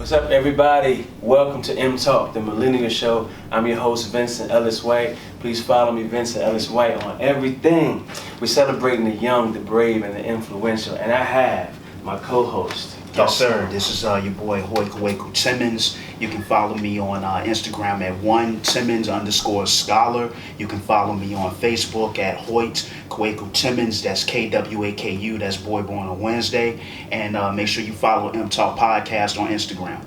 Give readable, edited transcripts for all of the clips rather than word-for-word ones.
What's up, everybody? Welcome to M Talk, the Millennial Show. I'm your host, Vincent Ellis White. Please follow me, Vincent Ellis White, on everything. We're celebrating the young, the brave, and the influential. And I have my co-host. Yes, sir. This is your boy Hoyt and Timmons. You can follow me on Instagram at @1Timmons_scholar. You can follow me on Facebook at Hoyt Timmons. That's KWAKU. That's Boy Born on Wednesday. And make sure you follow M Talk Podcast on Instagram.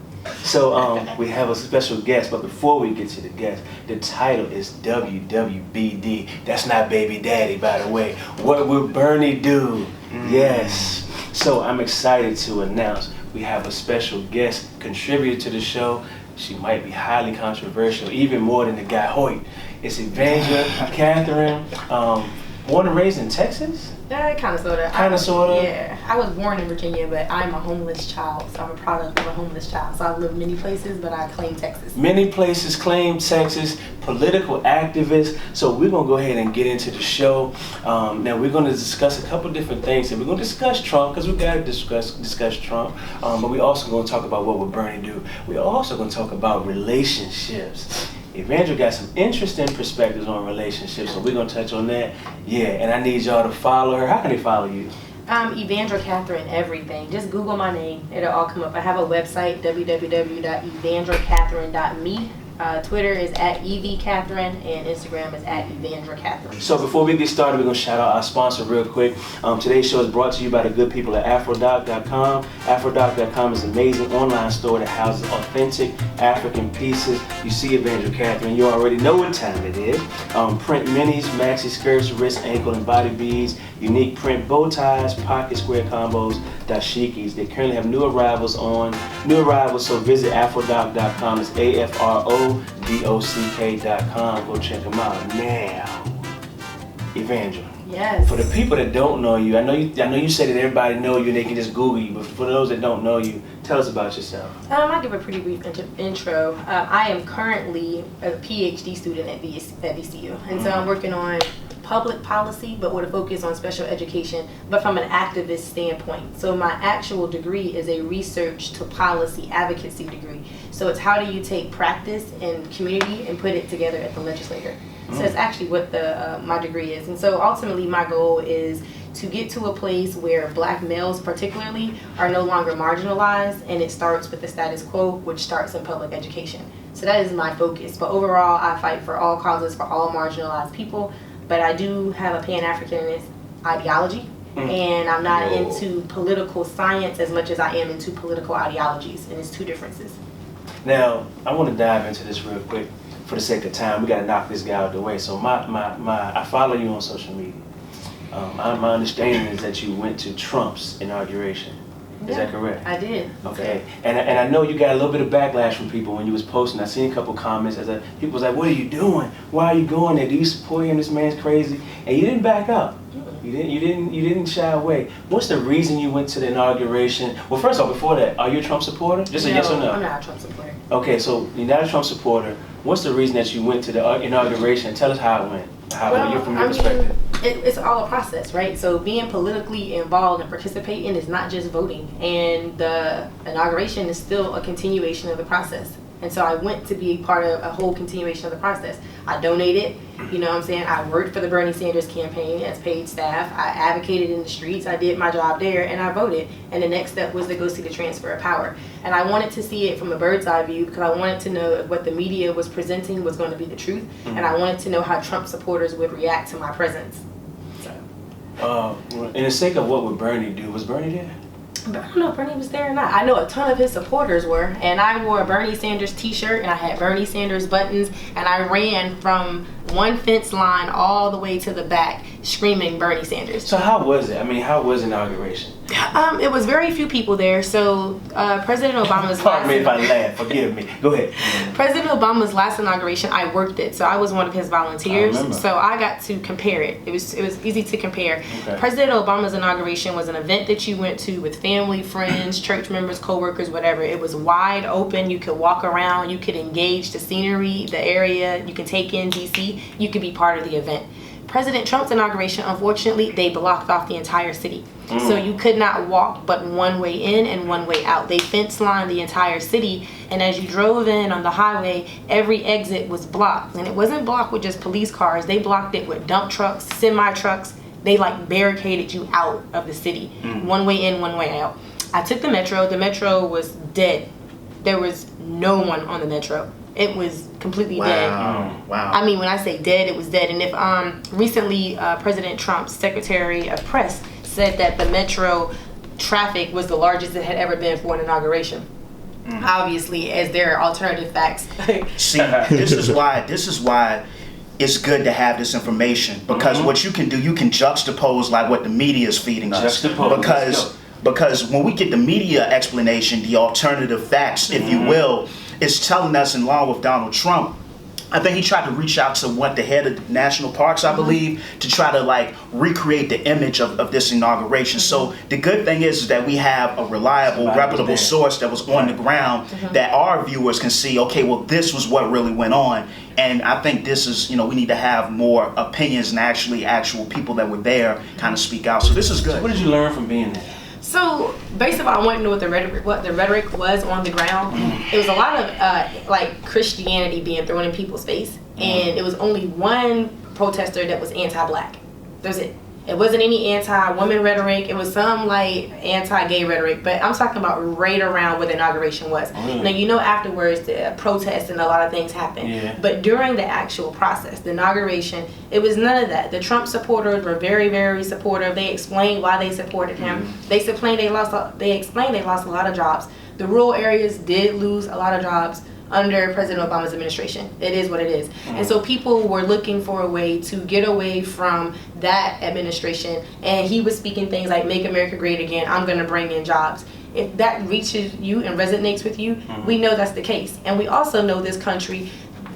So we have a special guest, but before we get to the guest, the title is WWBD. That's not Baby Daddy, by the way. What will Bernie do? Yes. So I'm excited to announce we have a special guest contributor to the show. She might be highly controversial, even more than the guy Hoyt. It's Evandra Catherine, born and raised in Texas? Yeah, kind of, sort of. Yeah, I was born in Virginia, but I'm a homeless child, so I'm a product of a homeless child. So I've lived many places, but I claim Texas. Many places claim Texas, political activist. So we're going to go ahead and get into the show. Now we're going to discuss a couple different things. And we're going to discuss Trump, because we got to discuss Trump. But we're also going to talk about what would Bernie do. We're also going to talk about relationships. Evandra got some interesting perspectives on relationships, so we're going to touch on that. Yeah, and I need y'all to follow her. How can they follow you? Evandra Catherine everything. Just Google my name. It'll all come up. I have a website, www.evandrakatherine.me. Twitter is @EVCatherine, and Instagram is @Evandra Catherine. So before we get started, we're going to shout out our sponsor real quick. Today's show is brought to you by the good people at AfroDoc.com. AfroDoc.com is an amazing online store that houses authentic African pieces. You see Evandra Catherine, you already know what time it is. Print minis, maxi skirts, wrist, ankle, and body beads, unique print bow ties, pocket square combos, dashikis. They currently have new arrivals, so visit AfroDoc.com. It's AfroDock.com. Go check them out now. Evandra. Yes. For the people that don't know you, I know you say that everybody know you and they can just Google you, but for those that don't know you, tell us about yourself. I'll give a pretty brief intro. I am currently a PhD student at VCU, and so I'm working on public policy, but with a focus on special education, but from an activist standpoint. So my actual degree is a research to policy advocacy degree. So it's how do you take practice and community and put it together at the legislature. So that's actually what my degree is. And so ultimately my goal is to get to a place where black males particularly are no longer marginalized, and it starts with the status quo, which starts in public education. So that is my focus. But overall, I fight for all causes for all marginalized people. But I do have a Pan-Africanist ideology, and I'm not into political science as much as I am into political ideologies, and it's two differences. Now, I want to dive into this real quick for the sake of time. We got to knock this guy out the way. So I follow you on social media. My understanding is that you went to Trump's inauguration. Is that correct? I did. Okay, and I know you got a little bit of backlash from people when you was posting. I seen a couple comments people was like, "What are you doing? Why are you going there? Do you support him? This man's crazy." And you didn't back up. You didn't shy away. What's the reason you went to the inauguration? Well, first off, before that, are you a Trump supporter? Just a yes or no? I'm not a Trump supporter. Okay, so you're not a Trump supporter. What's the reason that you went to the inauguration? Tell us how it went. From your perspective. It's all a process, right? So being politically involved and participating is not just voting, and the inauguration is still a continuation of the process. And so I went to be part of a whole continuation of the process. I donated, you know what I'm saying? I worked for the Bernie Sanders campaign as paid staff. I advocated in the streets. I did my job there, and I voted. And the next step was to go see the transfer of power. And I wanted to see it from a bird's eye view because I wanted to know if what the media was presenting was going to be the truth. And I wanted to know how Trump supporters would react to my presence. In the sake of what would Bernie do, was Bernie there? But I don't know if Bernie was there or not. I know a ton of his supporters were, and I wore a Bernie Sanders t-shirt, and I had Bernie Sanders buttons, and I ran from one fence line all the way to the back screaming Bernie Sanders. So how was it? I mean, how was inauguration? It was very few people there. So President Obama's Pardon me if I laugh. Forgive me. Go ahead. President Obama's last inauguration, I worked it. So I was one of his volunteers. So I got to compare it. It was easy to compare. Okay. President Obama's inauguration was an event that you went to with family, friends, church members, co-workers, whatever. It was wide open. You could walk around. You could engage the scenery, the area. You could take in DC. You could be part of the event. President Trump's inauguration, unfortunately, they blocked off the entire city. So you could not walk but one way in and one way out. They fence lined the entire city, and as you drove in on the highway, every exit was blocked. And it wasn't blocked with just police cars. They blocked it with dump trucks, semi trucks. They like barricaded you out of the city. One way in, one way out. I took the metro. The metro was dead. There was no one on the metro. It was completely dead. Wow. I mean, when I say dead, it was dead. And if recently President Trump's Secretary of Press said that the metro traffic was the largest it had ever been for an inauguration. Obviously, as their alternative facts. See, this is why it's good to have this information, because what you can do, you can juxtapose like what the media is feeding us. Because when we get the media explanation, the alternative facts, if you will, it's telling us, in line with Donald Trump, I think he tried to reach out to the head of the national parks, I believe, to try to like recreate the image of this inauguration. So the good thing is that we have a reliable, reputable source that was on the ground that our viewers can see, okay, well, this was what really went on. And I think this is, we need to have more opinions and actual people that were there kind of speak out. So this is good. So what did you learn from being there? So basically, I wanted to know what the rhetoric was on the ground. It was a lot of like Christianity being thrown in people's face, and it was only one protester that was anti-black. That was it. It wasn't any anti-woman rhetoric. It was some like anti-gay rhetoric, but I'm talking about right around where the inauguration was. Now, afterwards, the protests and a lot of things happened. But during the actual process, the inauguration, it was none of that. The Trump supporters were very, very supportive. They explained why they supported him. They explained they lost a lot of jobs. The rural areas did lose a lot of jobs under President Obama's administration. It is what it is. And so people were looking for a way to get away from that administration, and he was speaking things like "Make America Great Again," "I'm gonna bring in jobs." If that reaches you and resonates with you, we know that's the case. And we also know this country,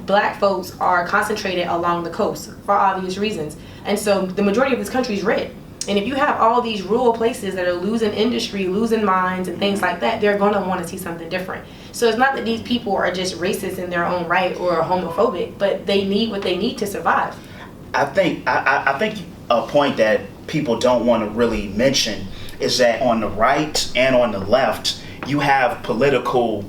black folks are concentrated along the coast for obvious reasons. And so the majority of this country is red. And if you have all these rural places that are losing industry, losing mines and things like that, they're gonna wanna see something different. So it's not that these people are just racist in their own right or homophobic, but they need what they need to survive. I think a point that people don't want to really mention is that on the right and on the left, you have political,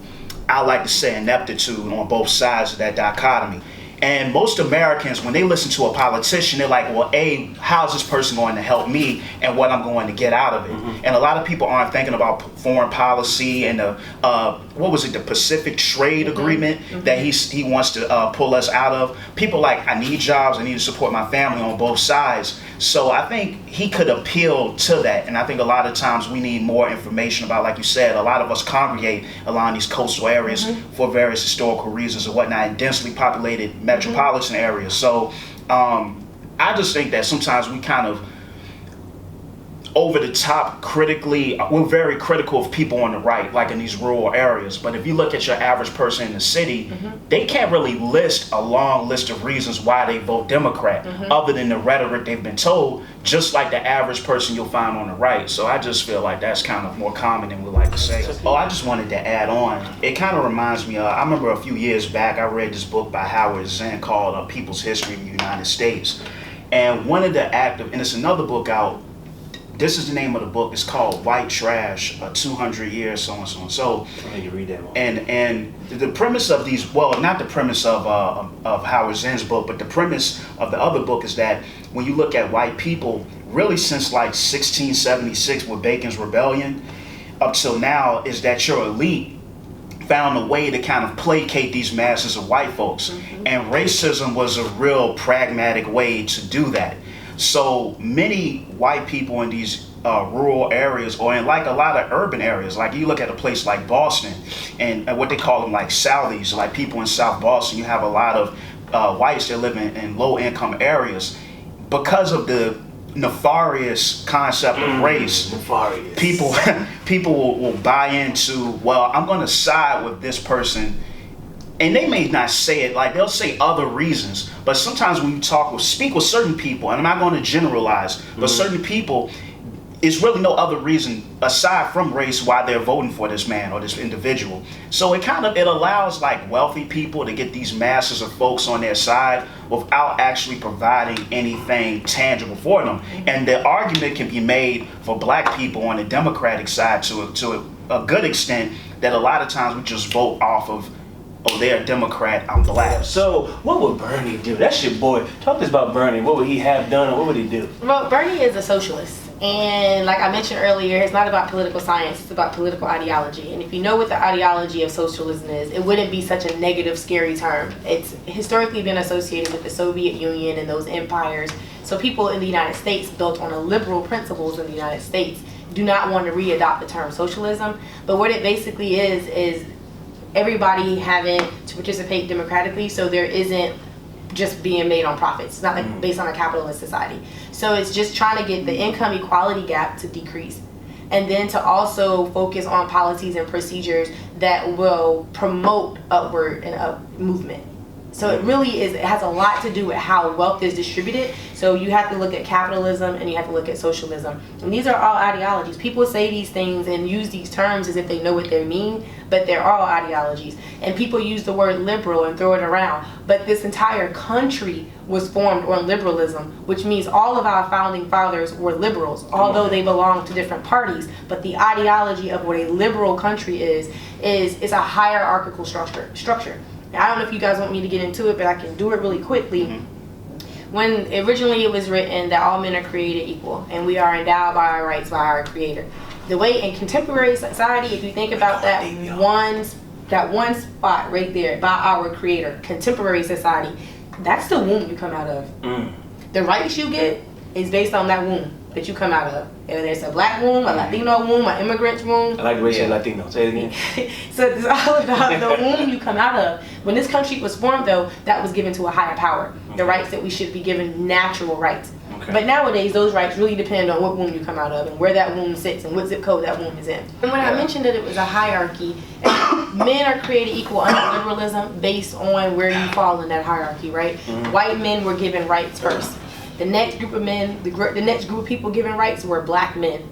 I like to say, ineptitude on both sides of that dichotomy. And most Americans, when they listen to a politician, they're like, well, A, how's this person going to help me and what I'm going to get out of it? And a lot of people aren't thinking about foreign policy and the Pacific Trade Agreement that he wants to pull us out of. People like, I need jobs, I need to support my family on both sides. So I think he could appeal to that. And I think a lot of times we need more information about, like you said, a lot of us congregate along these coastal areas for various historical reasons and whatnot, in densely populated metropolitan areas. So I just think that sometimes we kind of over the top we're very critical of people on the right, like in these rural areas. But if you look at your average person in the city, they can't really list a long list of reasons why they vote Democrat, other than the rhetoric they've been told, just like the average person you'll find on the right. So I just feel like that's kind of more common than we like to say. Oh, I just wanted to add on. It kind of reminds me of, I remember a few years back, I read this book by Howard Zinn called People's History of the United States. And one of the and it's another book out, this is the name of the book. It's called White Trash, 200 Years, so and so and so. I need to read that one. And the premise of these, well, not the premise of Howard Zinn's book, but the premise of the other book is that when you look at white people, really since like 1676 with Bacon's Rebellion, up till now, is that your elite found a way to kind of placate these masses of white folks. And racism was a real pragmatic way to do that. So many white people in these rural areas, or in like a lot of urban areas, like you look at a place like Boston and what they call them like Southies, like people in South Boston, you have a lot of whites that live in low income areas. Because of the nefarious concept of race, people will buy into, well, I'm going to side with this person. And they may not say it, like they'll say other reasons, but sometimes when you speak with certain people, and I'm not going to generalize, but certain people, it's really no other reason aside from race why they're voting for this man or this individual. So it allows like wealthy people to get these masses of folks on their side without actually providing anything tangible for them. And the argument can be made for black people on the Democratic side to a good extent that a lot of times we just vote off of, oh, they're a Democrat, I'm black. So what would Bernie do? That's your boy. Talk to us about Bernie. What would he have done, or what would he do? Well, Bernie is a socialist. And like I mentioned earlier, it's not about political science, it's about political ideology. And if you know what the ideology of socialism is, it wouldn't be such a negative, scary term. It's historically been associated with the Soviet Union and those empires. So people in the United States, built on a liberal principles in the United States, do not want to re-adopt the term socialism. But what it basically is everybody having to participate democratically, so there isn't just being made on profits. It's not like based on a capitalist society. So it's just trying to get the income equality gap to decrease, and then to also focus on policies and procedures that will promote upward and up movement. So it really is, it has a lot to do with how wealth is distributed. So you have to look at capitalism and you have to look at socialism. And these are all ideologies. People say these things and use these terms as if they know what they mean, but they're all ideologies. And people use the word liberal and throw it around. But this entire country was formed on liberalism, which means all of our founding fathers were liberals, although they belong to different parties. But the ideology of what a liberal country is a hierarchical structure. I don't know if you guys want me to get into it, but I can do it really quickly. When originally it was written that all men are created equal and we are endowed by our rights by our creator. The way in contemporary society, if you think about that one spot right there by our creator, contemporary society, that's the womb you come out of. The rights you get is based on that womb that you come out of. Whether it's a black womb, a Latino womb, an immigrant's womb. I like the way you say Latino. Say it again. So it's all about the womb you come out of. When this country was formed, though, that was given to a higher power. The rights that we should be given, natural rights. But nowadays, those rights really depend on what womb you come out of and where that womb sits and what zip code that womb is in. And when I mentioned that it was a hierarchy, men are created equal under liberalism based on where you fall in that hierarchy, right? White men were given rights first. The next group of men, the next group of people given rights were black men.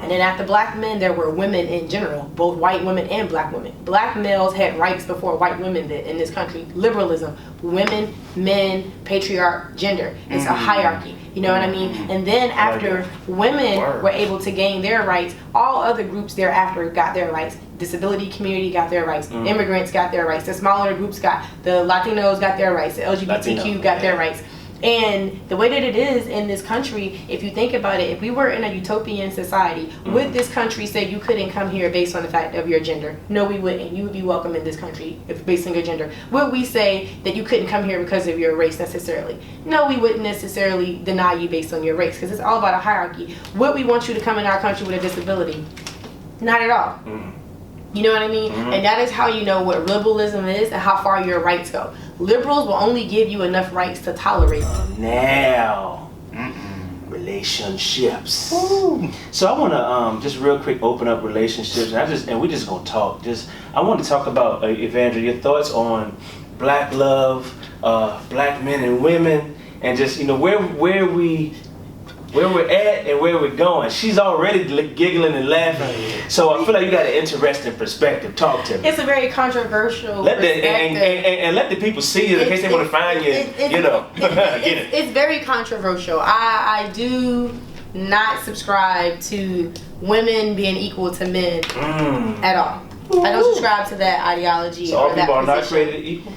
And then after black men, there were women in general, both white women and black women. Black males had rights before white women did in this country. Liberalism, women, men, patriarch, gender. It's a hierarchy, you know what I mean? And then after women were able to gain their rights, all other groups thereafter got their rights. Disability community got their rights. Immigrants got their rights. The smaller groups got, the Latinos got their rights. The LGBTQ got their rights. And the way that it is in this country, if you think about it, if we were in a utopian society, would this country say you couldn't come here based on the fact of your gender? No, we wouldn't. You would be welcome in this country if based on your gender. Would we say that you couldn't come here because of your race necessarily? No, we wouldn't necessarily deny you based on your race, because it's all about a hierarchy. Would we want you to come in our country with a disability? Not at all. You know what I mean? And that is how you know what liberalism is and how far your rights go. Liberals will only give you enough rights to tolerate. Now, relationships. So I want to just real quick open up relationships, and we just gonna talk. I want to talk about Evandra, your thoughts on black love, black men and women, and just where we're at and where we're going. She's already giggling and laughing. So I feel like you got an interesting perspective. Talk to me. It's a very controversial perspective. And let the people see you in case they want to find you. It's very controversial. I do not subscribe to women being equal to men at all. I don't subscribe to that ideology. So all people are not created equal?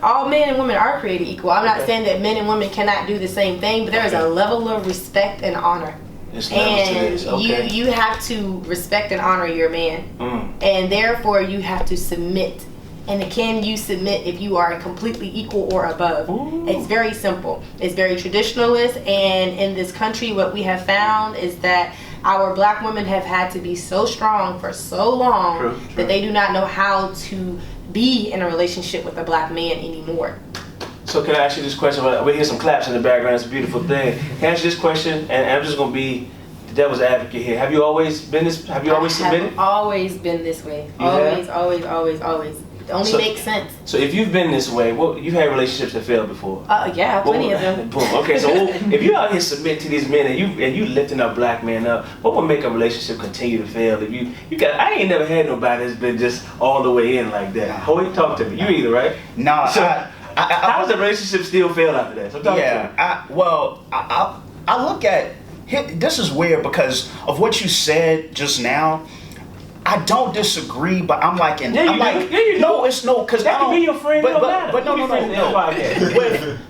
All men and women are created equal. I'm not saying that men and women cannot do the same thing, but there is a level of respect and honor. And you have to respect and honor your man. And therefore you have to submit. And can you submit if you are completely equal or above? It's very simple. It's very traditionalist, and in this country what we have found is that our black women have had to be so strong for so long that they do not know how to be in a relationship with a black man anymore. So can I ask you this question? We hear some claps in the background. It's a beautiful thing. Can I ask you this question? And I'm just going to be the devil's advocate here. Have you always been this? Have you always submitted? I've always been this way. Always. It only makes sense. So if you've been this way, well, you've had relationships that failed before. Yeah, plenty of them. Boom. Okay, so if you out here submitting to these men and you lifting up black men up, what would make a relationship continue to fail? If you got, I ain't never had nobody that's been just all the way in like that. Hoyt, talk to me. You either, right? No, so, how does the relationship still fail after that? So talk to me. I look at, this is weird because of what you said just now. I don't disagree, but I'm like, because that can be your friend. But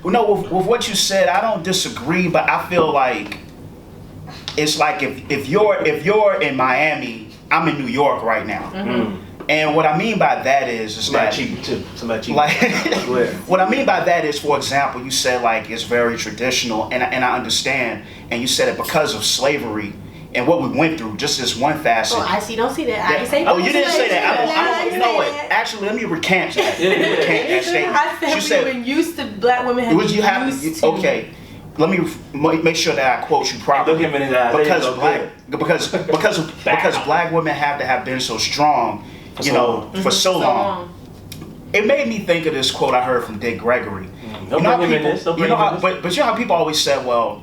no. With what you said, I don't disagree, but I feel like it's like if you're in Miami, I'm in New York right now. Mm-hmm. And what I mean by that is somebody cheating too. Somebody cheating. Like, what I mean by that is, for example, you said like it's very traditional, and I understand, and you said it because of slavery and what we went through, just this one facet. Oh, I see. Don't see that. I didn't say that. Oh, you didn't say that. I don't. You know what? Actually, let me recant that. Recant that statement. I said we were used to black women having used to. Okay. Let me make sure that I quote you properly. Look him in his eyes. Because black women have to have been so strong, for so long. It made me think of this quote I heard from Dick Gregory. But you know how people always say, well,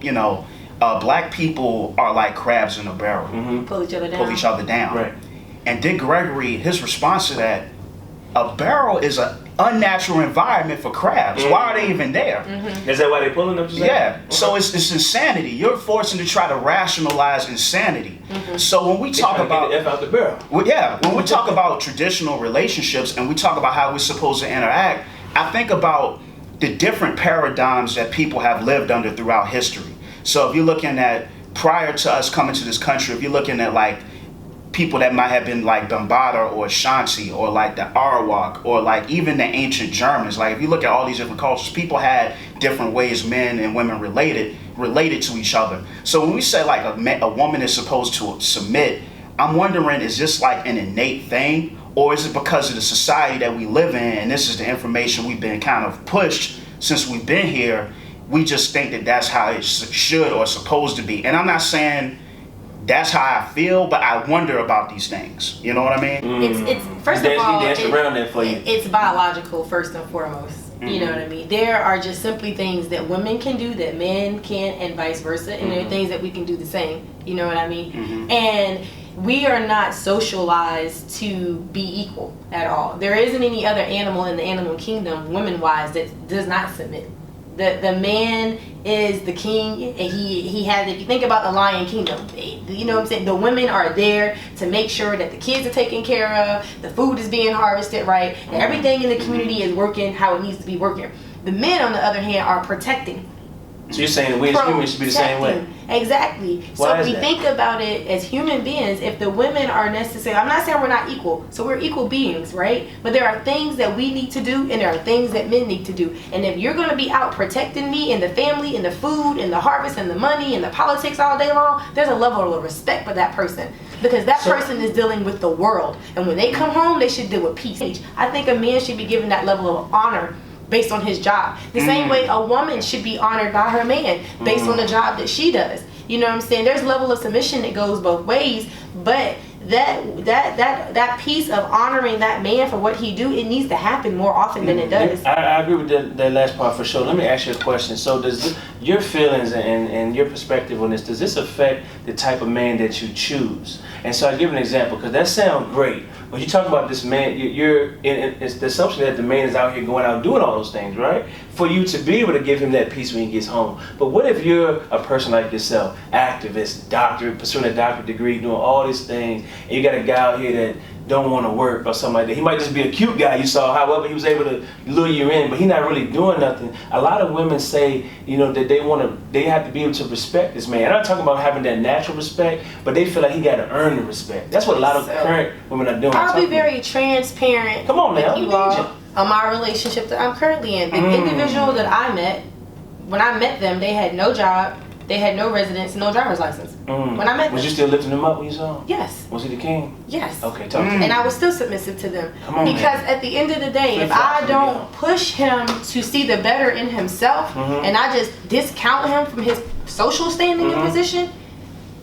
black people are like crabs in a barrel. Mm-hmm. Pull each other down. Right. And Dick Gregory, his response to that, a barrel is an unnatural environment for crabs. Mm-hmm. Why are they even there? Mm-hmm. Is that why they're pulling them? Yeah. Okay. So it's insanity. You're forcing to try to rationalize insanity. Mm-hmm. So when we talk about get the F out the barrel. When we talk about traditional relationships and we talk about how we're supposed to interact, I think about the different paradigms that people have lived under throughout history. So if you're looking at prior to us coming to this country, if you're looking at like people that might have been like Bambara or Ashanti or like the Arawak or like even the ancient Germans, like if you look at all these different cultures, people had different ways men and women related to each other. So when we say like a woman is supposed to submit, I'm wondering, is this like an innate thing, or is it because of the society that we live in and this is the information we've been kind of pushed since we've been here? We just think that that's how it should or supposed to be. And I'm not saying that's how I feel, but I wonder about these things. You know what I mean? It's first of all, around that for you. It's biological first and foremost. Mm-hmm. You know what I mean? There are just simply things that women can do that men can't, and vice versa. And there are things that we can do the same. You know what I mean? Mm-hmm. And we are not socialized to be equal at all. There isn't any other animal in the animal kingdom, women-wise, that does not submit. The man is the king, and he has, if you think about the Lion Kingdom, you know what I'm saying, the women are there to make sure that the kids are taken care of, the food is being harvested right, and everything in the community is working how it needs to be working. The men, on the other hand, are protecting. So you're saying we as humans should be the same way? Exactly. So if we think about it as human beings, if the women are necessary, I'm not saying we're not equal, so we're equal beings, right? But there are things that we need to do, and there are things that men need to do. And if you're going to be out protecting me and the family and the food and the harvest and the money and the politics all day long, there's a level of respect for that person. Because that person is dealing with the world. And when they come home, they should deal with peace. I think a man should be given that level of honor based on his job. The same way a woman should be honored by her man based on the job that she does. You know what I'm saying? There's a level of submission that goes both ways, but that piece of honoring that man for what he do, it needs to happen more often than it does. I agree with that last part for sure. Let me ask you a question. So does your feelings and your perspective on this, does this affect the type of man that you choose? And so I give an example, because that sounds great. When you talk about this man, it's the assumption that the man is out here going out doing all those things, right? For you to be able to give him that peace when he gets home. But what if you're a person like yourself, activist, doctor, pursuing a doctorate degree, doing all these things, and you got a guy out here that don't want to work or something like that. He might just be a cute guy you saw, however he was able to lure you in, but he's not really doing nothing. A lot of women say, that they have to be able to respect this man. I'm not talking about having that natural respect, but they feel like he got to earn the respect. That's what a lot of current women are doing. I'll be very transparent. Come on now, with you all on my relationship that I'm currently in. The individual that I met, when I met them, they had no job, they had no residence, no driver's license. When I met them. Was you still lifting them up when you saw him? Yes. Was he the king? Yes. Okay, talk to me. And I was still submissive to them. Because at the end of the day, if I don't push him to see the better in himself, and I just discount him from his social standing and position,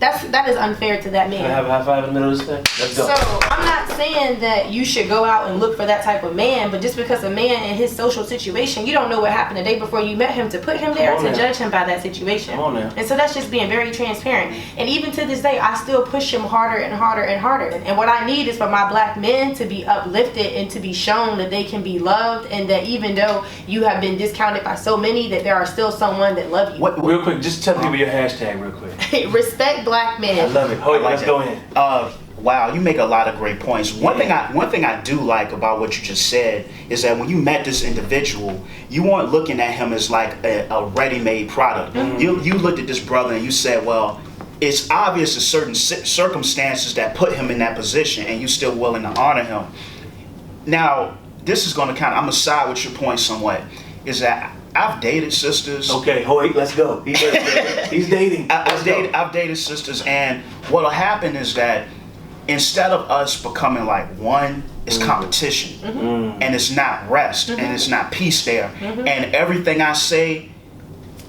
that is unfair to that man. Can I have a high five in the middle of this thing? Let's go. So I'm not saying that you should go out and look for that type of man, but just because a man in his social situation, you don't know what happened the day before you met him to put him there to judge him by that situation. Come on now. And so that's just being very transparent. And even to this day, I still push him harder and harder and harder. And what I need is for my black men to be uplifted and to be shown that they can be loved, and that even though you have been discounted by so many, that there are still someone that love you. Real quick, just tell people your hashtag real quick. Respect black men. I love it. Hoyt, let's go in. Wow, you make a lot of great points. One thing I do like about what you just said is that when you met this individual, you weren't looking at him as like a ready-made product. You looked at this brother and you said, well, it's obvious there's certain circumstances that put him in that position, and you're still willing to honor him. Now, this is going to I'm going to side with your point somewhat, is that I've dated sisters. Okay, Hoyt, let's go. He's dating. I've dated sisters, and what'll happen is that instead of us becoming like one, it's competition, and it's not rest, and it's not peace there, and everything I say,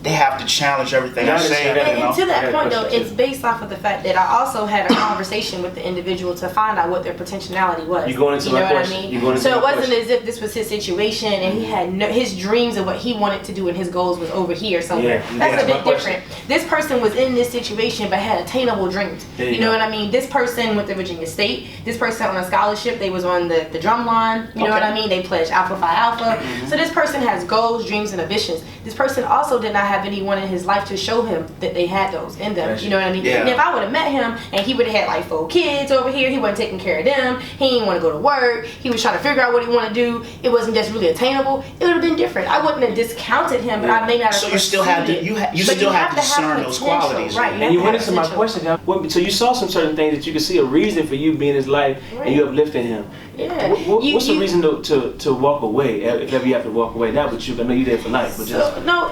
they have to challenge everything I say. And to that point, though, it's based off of the fact that I also had a conversation with the individual to find out what their potentiality was. You going into my question? So it wasn't as if this was his situation and he had his dreams of what he wanted to do and his goals was over here somewhere. That's a bit different. This person was in this situation but had attainable dreams. You know what I mean? This person went to Virginia State. This person on a scholarship. They was on the drum line. You know what I mean? They pledged Alpha Phi Alpha. So this person has goals, dreams, and ambitions. This person also did not have anyone in his life to show him that they had those in them. You know what I mean? And if I would have met him and he would have had like 4 kids over here, he wasn't taking care of them, he didn't want to go to work, he was trying to figure out what he wanted to do, it wasn't just really attainable, it would have been different. I wouldn't have discounted him, but I may not have. So you still have to you still have to discern those qualities, right? And you went into my question. So you saw some certain things that you could see a reason for you being in his life, and you uplifted him. What's the reason to walk away? If ever you have to walk away, not with you. I know you're there for life, but just no.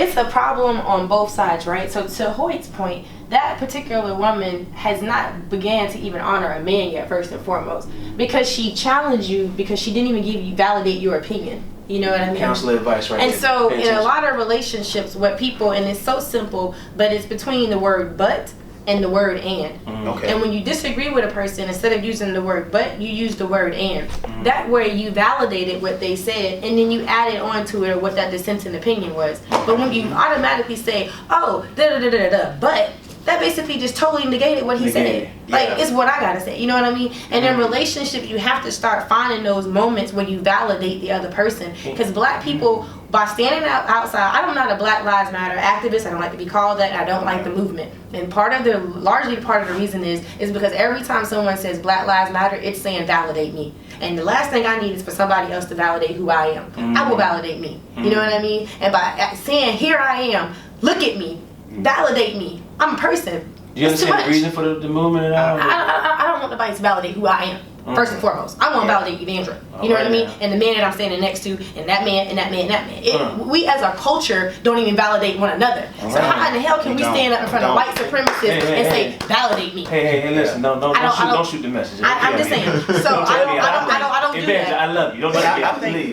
It's a problem on both sides, right? So to Hoyt's point, that particular woman has not began to even honor a man yet, first and foremost, because she challenged you because she didn't even validate your opinion. You know what I mean? Counselor advice, right? And so in a lot of relationships, what people, and it's so simple, but it's between the word but and the word and. And when you disagree with a person, instead of using the word but, you use the word and. That way you validated what they said, and then you added on to it what that dissenting opinion was. But when you automatically say, oh, but, that basically just totally negated what he said. Like, it's what I gotta say, you know what I mean? And in relationships, you have to start finding those moments where you validate the other person. Because black people, by standing outside, I'm not a Black Lives Matter activist. I don't like to be called that. I don't like the movement. And largely part of the reason is because every time someone says Black Lives Matter, it's saying validate me. And the last thing I need is for somebody else to validate who I am. I will validate me. You know what I mean? And by saying, here I am, look at me, validate me, I'm a person. Do you understand the reason for the movement at all? I don't want nobody to validate who I am. First and foremost, I want to validate Evandra. You know what I mean? And the man that I'm standing next to, and that man, and that man, and that man. We as a culture don't even validate one another. So how in the hell can we stand up in front of white supremacists and say, validate me? Hey, listen, don't shoot the message. I'm just saying. So I don't do that. I love you.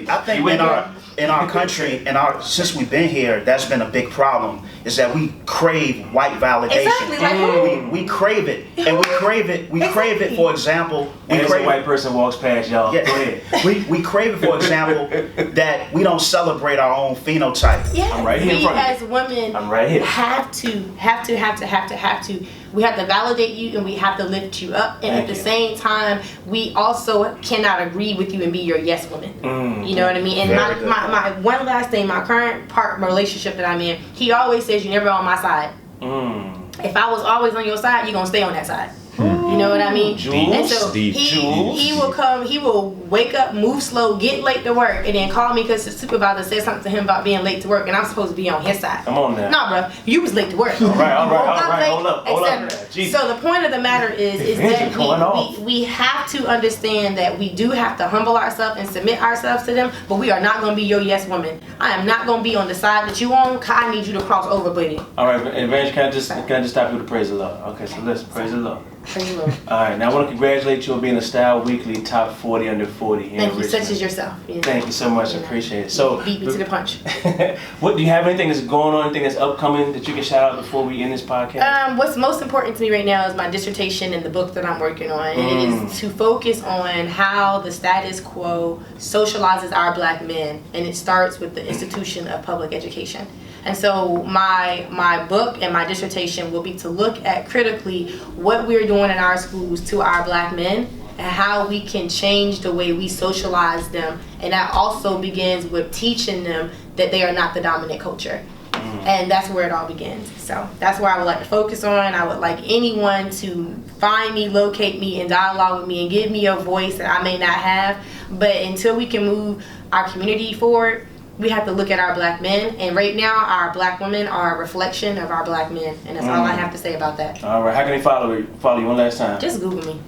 I think in our country, since we've been here, that's been a big problem. Is that we crave white validation. Exactly, like we crave it, and we crave it. We crave it. For example, a white person walks past y'all. Go ahead. We crave it. For example, that we don't celebrate our own phenotype. Yes, I'm right here in front of you. We as women I'm right here. have to. We have to validate you, and we have to lift you up. And at the same time, we also cannot agree with you and be your yes woman. You know what I mean? And my one last thing, my current relationship that I'm in, he always says, you're never on my side. If I was always on your side, you're going to stay on that side. You know what I mean? And so he will come, he will wake up, move slow, get late to work, and then call me because the supervisor said something to him about being late to work, and I'm supposed to be on his side. Come on now. Nah, bro, you was late to work. All right. Hold up. Jesus. So the point of the matter is that we have to understand that we do have to humble ourselves and submit ourselves to them, but we are not going to be your yes woman. I am not going to be on the side that you on. I need you to cross over, buddy. All right, Evandra, can I just stop you to praise the Lord? Okay, so listen, praise the Lord. Praise the Lord. All right, now I want to congratulate you on being a Style Weekly Top 40 Under 40 here Thank in you, Richmond. such as yourself. Yeah. Thank you so much. I appreciate it. So, beat me to the punch. What do you have anything that's going on, anything that's upcoming that you can shout out before we end this podcast? What's most important to me right now is my dissertation and the book that I'm working on. And it is to focus on how the status quo socializes our black men. And it starts with the institution of public education. And so my book and my dissertation will be to look at critically what we're doing in our schools to our black men and how we can change the way we socialize them. And that also begins with teaching them that they are not the dominant culture. And that's where it all begins. So that's where I would like to focus on. I would like anyone to find me, locate me, and dialogue with me and give me a voice that I may not have. But until we can move our community forward, we have to look at our black men. And right now, our black women are a reflection of our black men. And that's all I have to say about that. All right, how can they follow you one last time? Just Google me.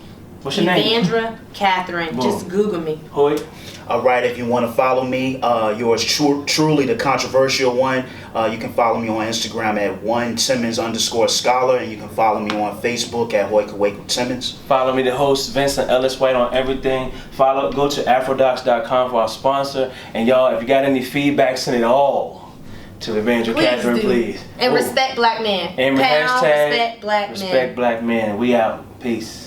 What's your name? Evandra Catherine. Boom. Just Google me. Hoyt. All right, if you want to follow me, yours truly, the controversial one, you can follow me on Instagram at @1Timmons_scholar, and you can follow me on Facebook at Hoyt Timmons. Follow me, the host, Vincent, Ellis White, on everything. Go to afrodocs.com for our sponsor. And y'all, if you got any feedback, send it all to Evandra Catherine, please. And respect black men. And respect black men. Respect black men. We out. Peace.